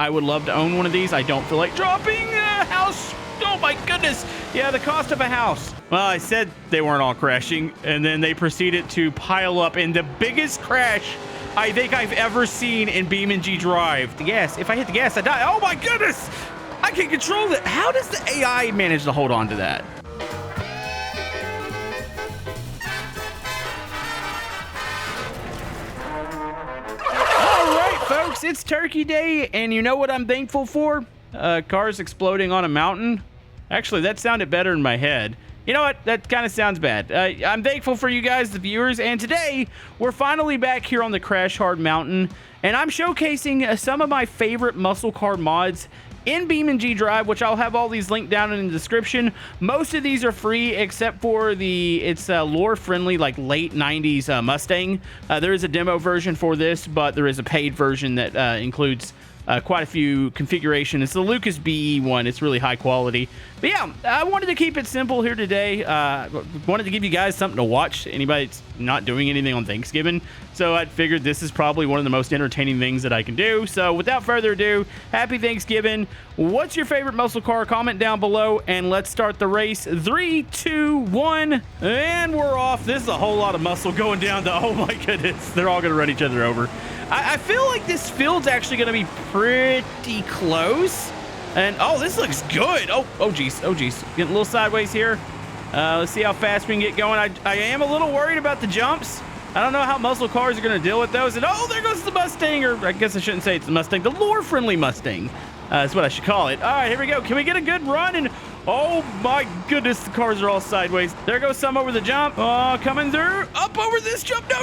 I would love to own one of these. I don't feel like dropping a house. Oh my goodness. Yeah, the cost of a house. Well, I said they weren't all crashing, and then they proceeded to pile up in the biggest crash I think I've ever seen in BeamNG Drive. The gas, if I hit the gas, I die. Oh my goodness. I can control it. How does the AI manage to hold on to that? Folks, it's Turkey Day, and you know what I'm thankful for? Cars exploding on a mountain. Actually, that sounded better in my head. You know what? That kind of sounds bad. I'm thankful for you guys, the viewers, and today we're finally back here on the Crash Hard Mountain, and I'm showcasing some of my favorite muscle car mods in BeamNG Drive, which I'll have all these linked down in the description. Most of these are free except for it's lore friendly, like late 90s Mustang. There is a demo version for this, but there is a paid version that includes quite a few configurations. It's the Lucas BE one. It's really high quality. But yeah, I wanted to keep it simple here today. Wanted to give you guys something to watch. Anybody that's not doing anything on Thanksgiving. So I figured this is probably one of the most entertaining things that I can do. So without further ado, happy Thanksgiving. What's your favorite muscle car? Comment down below and let's start the race. 3, 2, 1, and we're off. This is a whole lot of muscle going down the, oh my goodness. They're all gonna run each other over. I feel like this field's actually going to be pretty close. And, oh, this looks good. Oh, geez. Oh, geez. Getting a little sideways here. Let's see how fast we can get going. I am a little worried about the jumps. I don't know how muscle cars are going to deal with those. And, oh, there goes the Mustang. Or I guess I shouldn't say it's the Mustang. The lore-friendly Mustang. That's what I should call it. All right, here we go. Can we get a good run? And, oh, my goodness, the cars are all sideways. There goes some over the jump. Oh, coming through. Up over this jump. No.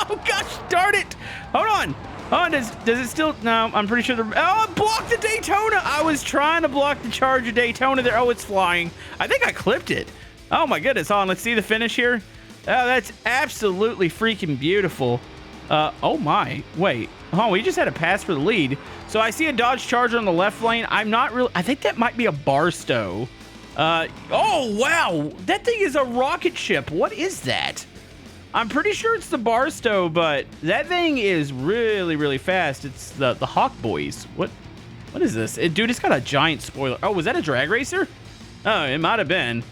Oh, gosh, darn it. Hold on. Oh, does it still? No, I'm pretty sure. Oh, block the Daytona. I was trying to block the charge of Daytona there. Oh, it's flying. I think I clipped it. Oh, my goodness. Hold on. Let's see the finish here. Oh, that's absolutely freaking beautiful. Oh, my. Wait. Oh, we just had a pass for the lead. So I see a Dodge Charger on the left lane. I'm not really. I think that might be a Barstow. Oh, wow. That thing is a rocket ship. What is that? I'm pretty sure it's the Barstow, but that thing is really, really fast. It's the Hawk Boys. What is this? Dude, it's got a giant spoiler. Oh, was that a drag racer? Oh, it might have been.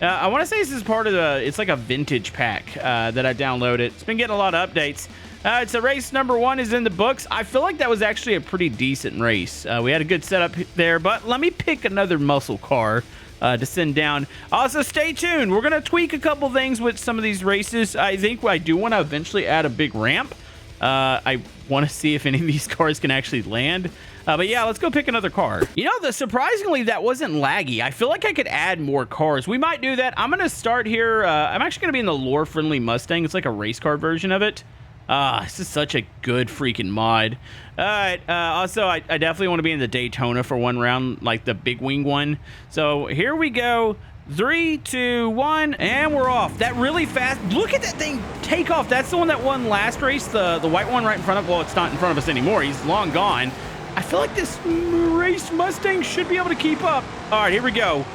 I want to say this is part of it's like a vintage pack that I downloaded. It's been getting a lot of updates. It's a race number 1 is in the books. I feel like that was actually a pretty decent race. We had a good setup there, but let me pick another muscle car to send down. Also, stay tuned. We're going to tweak a couple things with some of these races. I think I do want to eventually add a big ramp. I want to see if any of these cars can actually land. But yeah, let's go pick another car. You know, surprisingly, that wasn't laggy. I feel like I could add more cars. We might do that. I'm going to start here. I'm actually going to be in the lore-friendly Mustang. It's like a race car version of it. This is such a good freaking mod. All right. Also, I definitely want to be in the Daytona for one round, like the big wing one. So here we go. 3, 2, 1, and we're off. That really fast. Look at that thing take off. That's the one that won last race. The white one right in front of. Well, it's not in front of us anymore. He's long gone. I feel like this race Mustang should be able to keep up. All right, here we go.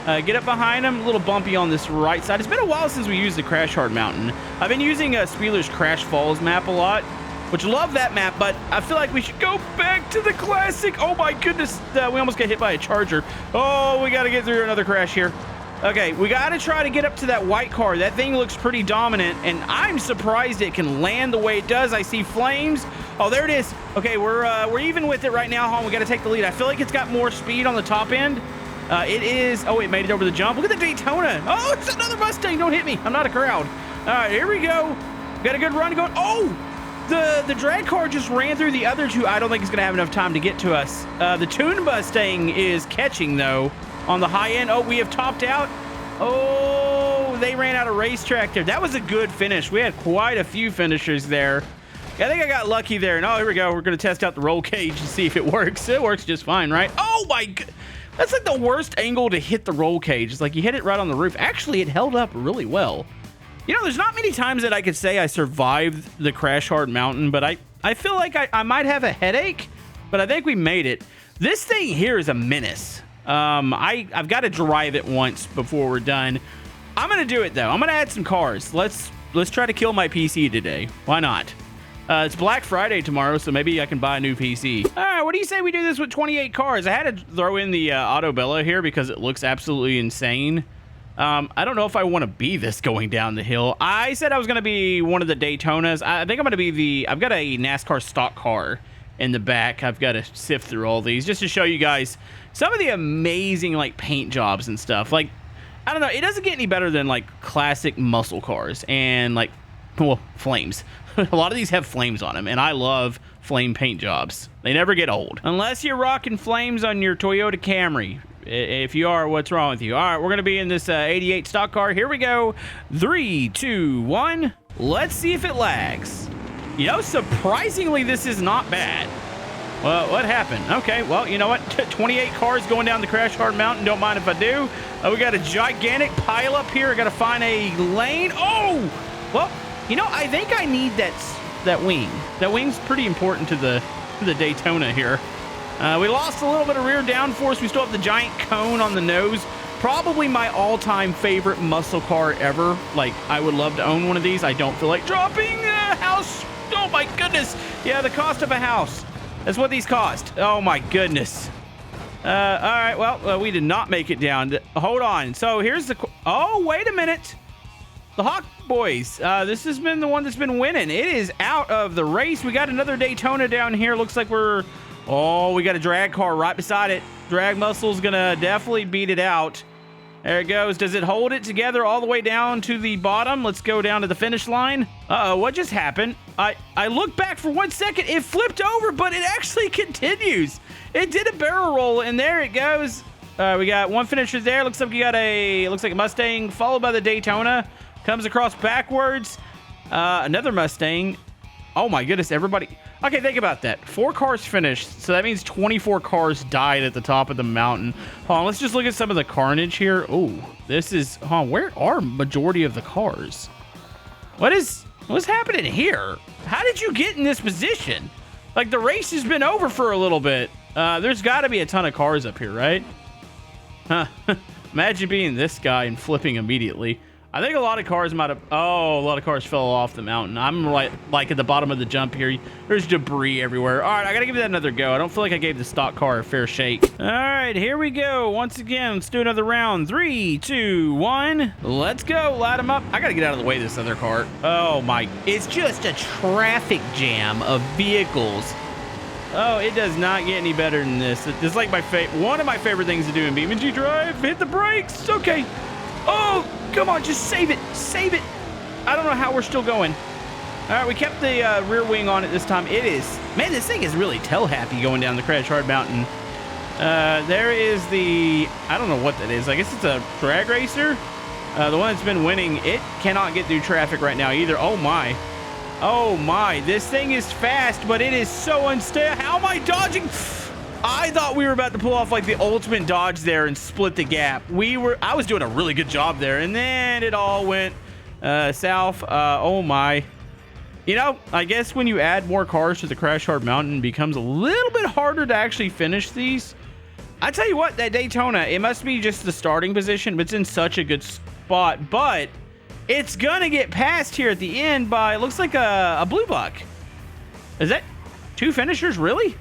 Get up behind him. A little bumpy on this right side. It's been a while since we used the Crash Hard Mountain. I've been using Spieler's Crash Falls map a lot, which love that map, but I feel like we should go back to the classic. Oh my goodness. We almost got hit by a Charger. Oh, we got to get through another crash here. Okay, we got to try to get up to that white car. That thing looks pretty dominant, and I'm surprised it can land the way it does. I see flames. Oh, there it is. Okay, we're even with it right now. Hold on, we got to take the lead. I feel like it's got more speed on the top end. It is. Oh, it made it over the jump. Look at the Daytona. Oh, it's another Mustang. Don't hit me. I'm not a crowd. All right, here we go. Got a good run going. Oh, the drag car just ran through the other two. I don't think it's going to have enough time to get to us. The Toon Mustang is catching, though, on the high end. Oh, we have topped out. Oh, they ran out of racetrack there. That was a good finish. We had quite a few finishers there. I think I got lucky there. And oh, here we go. We're going to test out the roll cage and see if it works. It works just fine, right? Oh, my God. That's like the worst angle to hit the roll cage. It's like you hit it right on the roof. Actually, it held up really well. You know, there's not many times that I could say I survived the Crash Hard Mountain, but I feel like I might have a headache, but I think we made it. This thing here is a menace. I've got to drive it once before we're done. I'm going to do it, though. I'm going to add some cars. Let's try to kill my PC today. Why not? It's Black Friday tomorrow, so maybe I can buy a new PC. All right, what do you say we do this with 28 cars? I had to throw in the Autobella here because it looks absolutely insane. I don't know if I want to be this going down the hill. I said I was going to be one of the Daytonas. I think I'm going to be I've got a NASCAR stock car in the back. I've got to sift through all these just to show you guys some of the amazing, like, paint jobs and stuff. Like, I don't know. It doesn't get any better than, like, classic muscle cars and, like, well, flames. A lot of these have flames on them, and I love flame paint jobs. They never get old. Unless you're rocking flames on your Toyota Camry. If you are, what's wrong with you? All right, we're going to be in this 88 stock car. Here we go. 3, 2, 1. Let's see if it lags. You know, surprisingly, this is not bad. Well, what happened? Okay, well, you know what? 28 cars going down the Crash Hard Mountain. Don't mind if I do. We got a gigantic pile up here. I got to find a lane. Oh! Well, you know, I think I need that wing. That wing's pretty important to the Daytona here. We lost a little bit of rear downforce. We still have the giant cone on the nose. Probably my all-time favorite muscle car ever. Like, I would love to own one of these. I don't feel like dropping a house. Oh, my goodness. Yeah, the cost of a house. That's what these cost. Oh, my goodness. All right, well, we did not make it down. Hold on. So here's the... Oh, wait a minute. The Hawk Boys. This has been the one that's been winning. It is out of the race. We got another Daytona down here. Looks like we're... Oh, we got a drag car right beside it. Drag muscle's gonna definitely beat it out. There it goes. Does it hold it together all the way down to the bottom? Let's go down to the finish line. Uh-oh, what just happened? I looked back for 1 second. It flipped over, but it actually continues. It did a barrel roll, and there it goes. We got one finisher there. Looks like we got a Mustang followed by the Daytona. Comes across backwards. Another Mustang. Oh my goodness, everybody. Okay, think about that. 4 cars finished, so that means 24 cars died at the top of the mountain. Hold on, let's just look at some of the carnage here. Oh, this is... Hold on, where are majority of the cars? What's happening here? How did you get in this position? Like, the race has been over for a little bit. There's got to be a ton of cars up here, right? Huh. Imagine being this guy and flipping immediately. I think a lot of cars might have... Oh, a lot of cars fell off the mountain. I'm like at the bottom of the jump here. There's debris everywhere. All right, I got to give that another go. I don't feel like I gave the stock car a fair shake. All right, here we go. Once again, let's do another round. 3, 2, 1. Let's go. Light them up. I got to get out of the way of this other car. Oh, my... It's just a traffic jam of vehicles. Oh, it does not get any better than this. It's like one of my favorite things to do in BeamNG Drive. Hit the brakes. Okay. Oh, come on, just save it. Save it. I don't know how we're still going. All right, we kept the rear wing on it this time. It is... Man, this thing is really tail-happy going down the Crash Hard Mountain. There is the... I don't know what that is. I guess it's a drag racer. The one that's been winning. It cannot get through traffic right now either. Oh, my. Oh, my. This thing is fast, but it is so unstable. How am I dodging... I thought we were about to pull off like the ultimate dodge there and split the gap. I was doing a really good job there, and then it all went south. Oh my. You know, I guess when you add more cars to the Crash Hard Mountain, it becomes a little bit harder to actually finish these. I tell you what, that Daytona, it must be just the starting position, but it's in such a good spot. But it's gonna get passed here at the end by, it looks like a blue buck. Is that 2 finishers, really?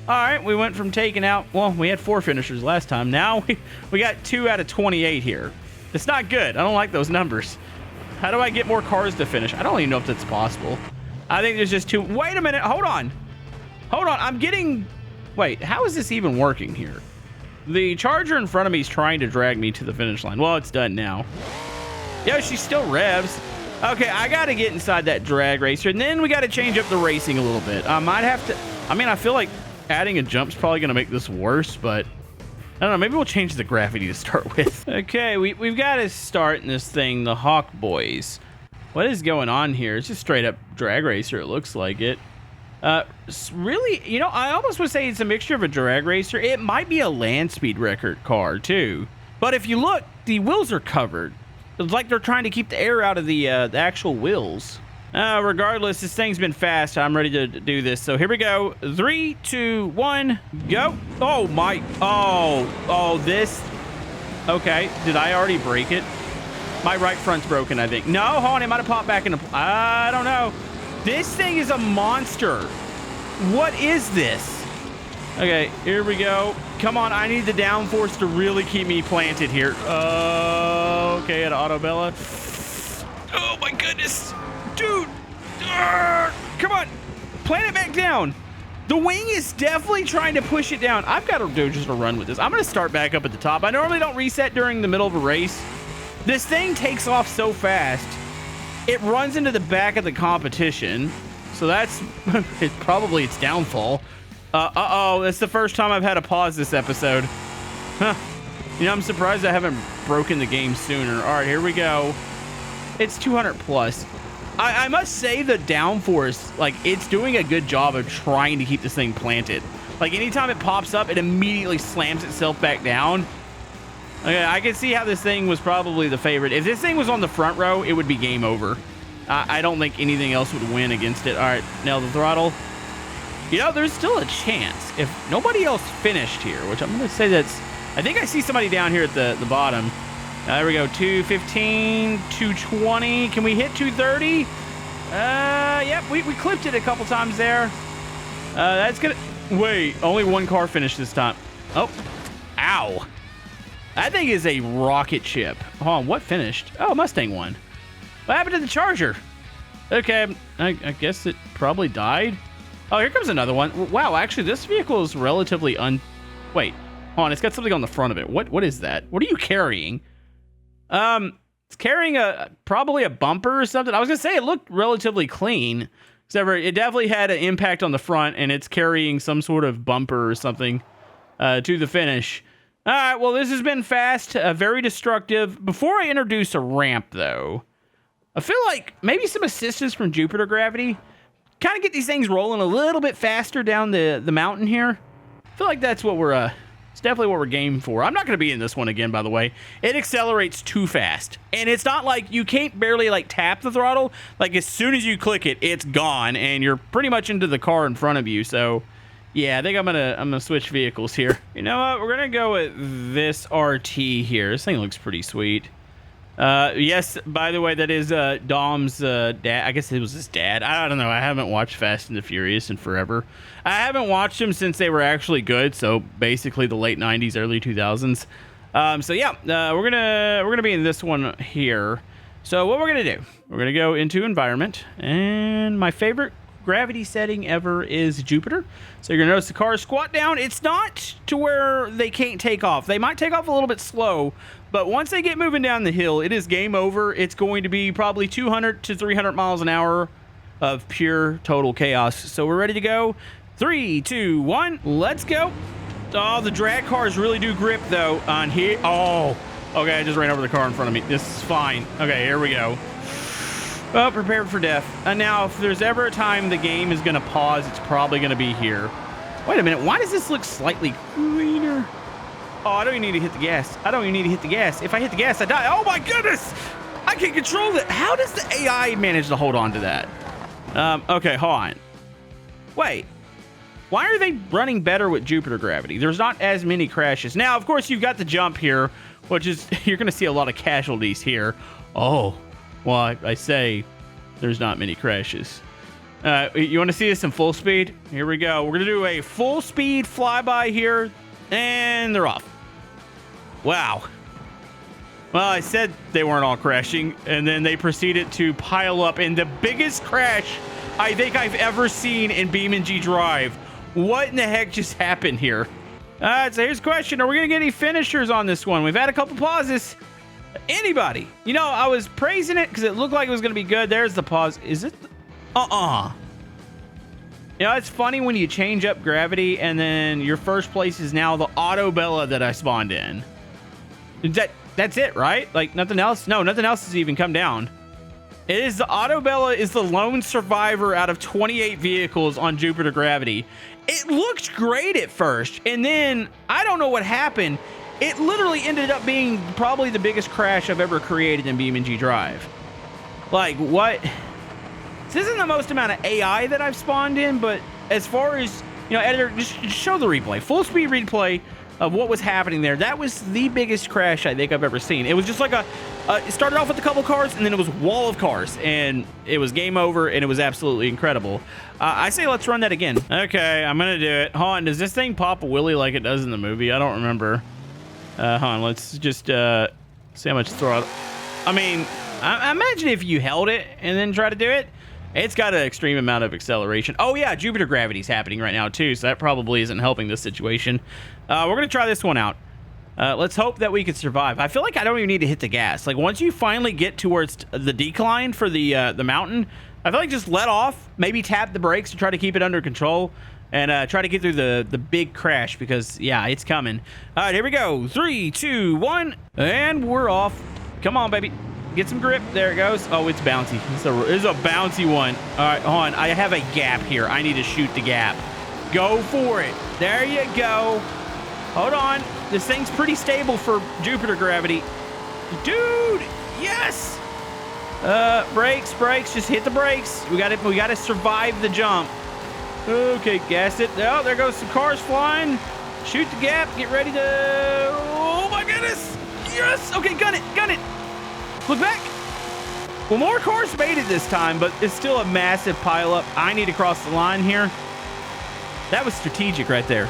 All right, we went from taking out... Well, we had 4 finishers last time. Now we got 2 out of 28 here. It's not good. I don't like those numbers. How do I get more cars to finish? I don't even know if that's possible. I think there's just 2... Wait a minute. Hold on. Hold on. I'm getting... Wait, how is this even working here? The Charger in front of me is trying to drag me to the finish line. Well, it's done now. Yo, she still revs. Okay, I got to get inside that drag racer, and then we got to change up the racing a little bit. I might have to... I mean, I feel like adding a jump's probably going to make this worse, but I don't know. Maybe we'll change the gravity to start with. Okay, we've got to start in this thing, the Hawk Boys. What is going on here? It's just straight up drag racer. It looks like it. Really, you know, I almost would say it's a mixture of a drag racer. It might be a land speed record car too. But if you look, the wheels are covered. It's like they're trying to keep the air out of the actual wheels. Regardless, this thing's been fast. I'm ready to do this. So here we go. 3, 2, 1, go. Oh my. Oh, this. Okay. Did I already break it? My right front's broken, I think. No, hold on. It might have popped back into... I don't know. This thing is a monster. What is this? Okay, here we go. Come on, I need the downforce to really keep me planted here. Okay, at Autobella. Oh my goodness. Dude. Come on. Plant it back down. The wing is definitely trying to push it down. I've got to do just a run with this. I'm going to start back up at the top. I normally don't reset during the middle of a race. This thing takes off so fast. It runs into the back of the competition. So that's probably its downfall. Uh-oh, that's the first time I've had to pause this episode. Huh. You know, I'm surprised I haven't broken the game sooner. All right, here we go. It's 200 plus. I must say the downforce, like, it's doing a good job of trying to keep this thing planted. Like, anytime it pops up, it immediately slams itself back down. Okay, I can see how this thing was probably the favorite. If this thing was on the front row, it would be game over. I don't think anything else would win against it. All right, nail the throttle. You know, there's still a chance. If nobody else finished here, which I'm going to say that's... I think I see somebody down here at the bottom. There we go, 215, 220. Can we hit 230? Yep, we clipped it a couple times there. That's gonna... Wait, only one car finished this time. Oh, ow. That thing is a rocket ship. Hold on, what finished? Oh, Mustang won. What happened to the Charger? Okay, I guess it probably died. Oh, here comes another one. Wow, actually, this vehicle is relatively Wait, hold on, it's got something on the front of it. What is that? What are you carrying? It's carrying probably a bumper or something. I was gonna say it looked relatively clean, except for it definitely had an impact on the front, and it's carrying some sort of bumper or something to the finish. All right, well, this has been fast, very destructive. Before I introduce a ramp, though, I feel like maybe some assistance from Jupiter Gravity, kind of get these things rolling a little bit faster down the mountain here. I feel like that's what we're it's definitely what we're game for. I'm not going to be in this one again, by the way. It accelerates too fast. And it's not like you can't barely like tap the throttle. Like as soon as you click it, it's gone and you're pretty much into the car in front of you. So yeah, I think I'm gonna switch vehicles here. You know what? We're gonna go with this RT here. This thing looks pretty sweet. Yes, by the way, that is Dom's dad. I guess it was his dad. I don't know. I haven't watched Fast and the Furious in forever. I haven't watched them since they were actually good. So basically the late 90s, early 2000s. So yeah, we're gonna be in this one here. So what we're gonna do? We're gonna go into environment, and my favorite gravity setting ever is Jupiter. So you're gonna notice the cars squat down. It's not to where they can't take off. They might take off a little bit slow, but once they get moving down the hill, it is game over. It's going to be probably 200 to 300 miles an hour of pure total chaos. So we're ready to go. 3, 2, 1, let's go. Oh, the drag cars really do grip though on here. Oh, okay, I just ran over the car in front of me. This is fine. Okay, here we go. Well, prepared for death. And now, if there's ever a time the game is going to pause, it's probably going to be here. Wait a minute. Why does this look slightly cleaner? Oh, I don't even need to hit the gas. I don't even need to hit the gas. If I hit the gas, I die. Oh, my goodness. I can't control it. How does the AI manage to hold on to that? Okay, hold on. Wait. Why are they running better with Jupiter Gravity? There's not as many crashes. Now, of course, you've got the jump here, which is, you're going to see a lot of casualties here. Oh. Well, I say there's not many crashes. You want to see this in full speed? Here we go. We're going to do a full speed flyby here, and they're off. Wow. Well, I said they weren't all crashing, and then they proceeded to pile up in the biggest crash I think I've ever seen in BeamNG Drive. What in the heck just happened here? So here's the question. Are we going to get any finishers on this one? We've had a couple pauses. Anybody? You know, I was praising it because it looked like it was going to be good. There's the pause. Is it? You know, it's funny when you change up gravity and then your first place is now the Autobella that I spawned in. That's it, right? Like nothing else? No, nothing else has even come down. It is the Autobella is the lone survivor out of 28 vehicles on Jupiter Gravity. It looked great at first, and then I don't know what happened. It literally ended up being probably the biggest crash I've ever created in BeamNG Drive. Like, what? This isn't the most amount of AI that I've spawned in, but as far as editor, just show the replay. Full speed replay of what was happening there. That was the biggest crash I think I've ever seen. It was just like it started off with a couple cars, and then it was a wall of cars, and it was game over, and it was absolutely incredible. I say let's run that again. Okay, I'm gonna do it. Hold on, does this thing pop a wheelie like it does in the movie? I don't remember. Hold on, let's just see how much throttle. I mean, I imagine if you held it and then try to do it, it's got an extreme amount of acceleration. Oh yeah, Jupiter gravity's happening right now too, so that probably isn't helping this situation. We're gonna try this one out. Let's hope that we can survive. I feel like I don't even need to hit the gas. Like once you finally get towards the decline for the mountain, I feel like just let off, maybe tap the brakes to try to keep it under control, and try to get through the big crash because yeah, it's coming. All right, here we go. 3, 2, 1, and we're off. Come on, baby. Get some grip. There it goes. Oh, it's bouncy. It's a bouncy one. All right, hold on. I have a gap here. I need to shoot the gap. Go for it. There you go. Hold on. This thing's pretty stable for Jupiter gravity. Dude, yes. Brakes. Just hit the brakes. We got to survive the jump. Okay, gas it. Oh, there goes some cars flying. Shoot the gap. Get ready to... Oh, my goodness. Yes. Okay, gun it. Look back. Well, more cars made it this time, but it's still a massive pileup. I need to cross the line here. That was strategic right there.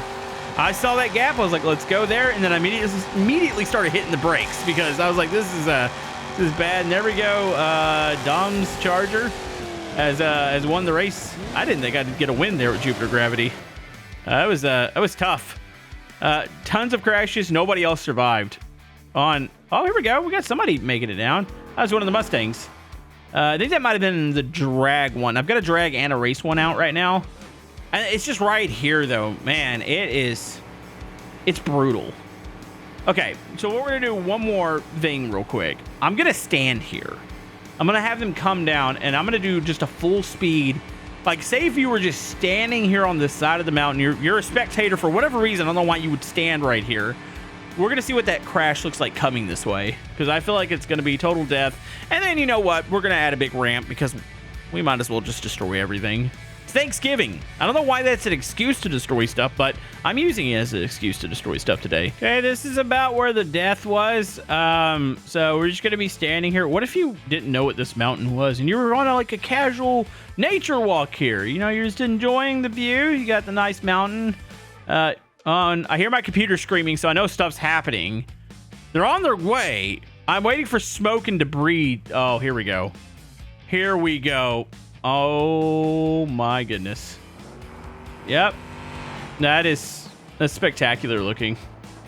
I saw that gap. I was like, let's go there. And then I immediately started hitting the brakes because I was like, this is bad. And there we go. Dom's Charger has won the race. I didn't think I'd get a win there with Jupiter gravity. That was tough. Tons of crashes. Nobody else survived. Oh, here we go. We got somebody making it down. That was one of the Mustangs. I think that might have been the drag one. I've got a drag and a race one out right now. And it's just right here, though. Man, it's brutal. Okay, so what we're going to do one more thing real quick. I'm going to stand here. I'm going to have them come down, and I'm going to do just a full speed. Like, say if you were just standing here on this side of the mountain, you're a spectator for whatever reason. I don't know why you would stand right here. We're going to see what that crash looks like coming this way, because I feel like it's going to be total death. And then, you know what? We're going to add a big ramp because we might as well just destroy everything. It's Thanksgiving. I don't know why that's an excuse to destroy stuff, but I'm using it as an excuse to destroy stuff today. Okay, this is about where the death was. So we're just going to be standing here. What if you didn't know what this mountain was and you were on like a casual nature walk here? You know, you're just enjoying the view. You got the nice mountain. I hear my computer screaming, so I know stuff's happening. They're on their way. I'm waiting for smoke and debris. Oh, here we go. Here we go. Oh my goodness. Yep. That's spectacular looking.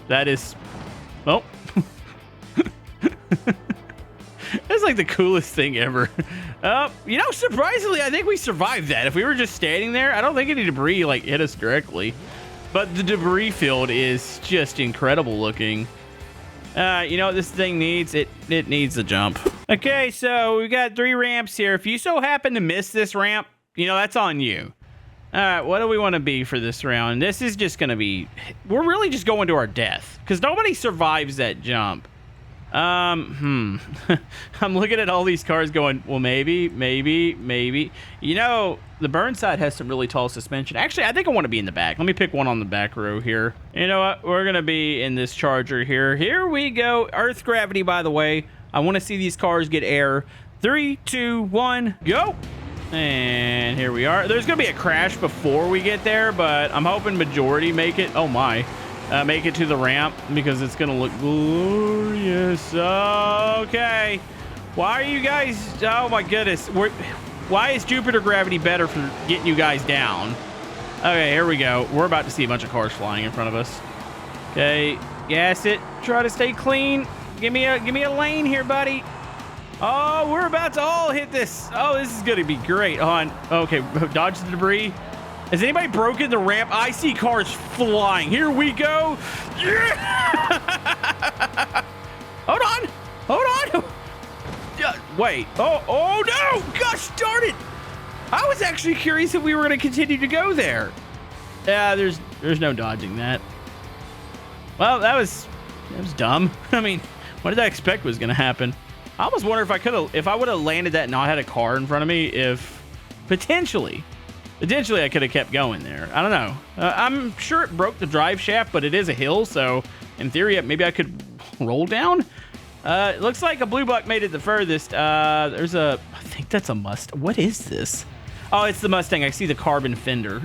That is... Oh. That's like the coolest thing ever. You know, surprisingly, I think we survived that. If we were just standing there, I don't think any debris like hit us directly. But the debris field is just incredible looking. You know what this thing needs? It needs a jump. Okay, so we got 3 ramps here. If you so happen to miss this ramp, you know, that's on you. All right, what do we want to be for this round? This is just going to be... We're really just going to our death, because nobody survives that jump. I'm looking at all these cars going, well, maybe. You know, the Burnside has some really tall suspension. Actually, I think I want to be in the back. Let me pick one on the back row here. You know what? We're going to be in this Charger here. Here we go. Earth gravity, by the way. I want to see these cars get air. 3, 2, 1, go. And here we are. There's going to be a crash before we get there, but I'm hoping majority make it. Oh, my. Make it to the ramp because it's gonna look glorious. Okay, why are you guys... Oh my goodness, why is Jupiter gravity better for getting you guys down? Okay, here we go. We're about to see a bunch of cars flying in front of us. Okay, gas it. Try to stay clean. Give me a lane here, buddy. Oh, we're about to all hit this. Oh, this is gonna be great. Hold on. Okay, dodge the debris. Has anybody broken the ramp? I see cars flying. Here we go. Yeah! Hold on. Wait. Oh no! Gosh darn it! I was actually curious if we were going to continue to go there. Yeah, there's no dodging that. Well, that was dumb. I mean, what did I expect was going to happen? I almost wonder if I would have landed that and not had a car in front of me, if potentially Potentially, I could have kept going there. I don't know. I'm sure it broke the drive shaft, but it is a hill, so in theory, maybe I could roll down. It looks like a blue buck made it the furthest. There's I think that's a Mustang. What is this? Oh, it's the Mustang. I see the carbon fender.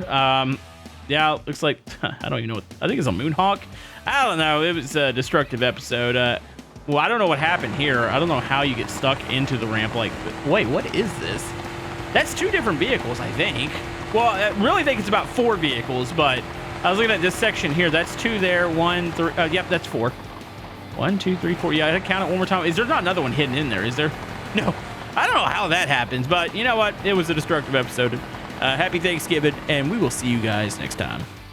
Yeah, looks like, I don't even know what, I think it's a Moonhawk. I don't know. It was a destructive episode. Well, I don't know what happened here. I don't know how you get stuck into the ramp. Like, wait, what is this? That's 2 different vehicles, I think. Well, I really think it's about 4 vehicles, but I was looking at this section here. That's 2 there, 1, 3. Yep, that's 4. 1, 2, 3, 4. Yeah, I count it one more time. Is there not another one hidden in there? Is there? No. I don't know how that happens, but you know what? It was a destructive episode. Happy Thanksgiving, and we will see you guys next time.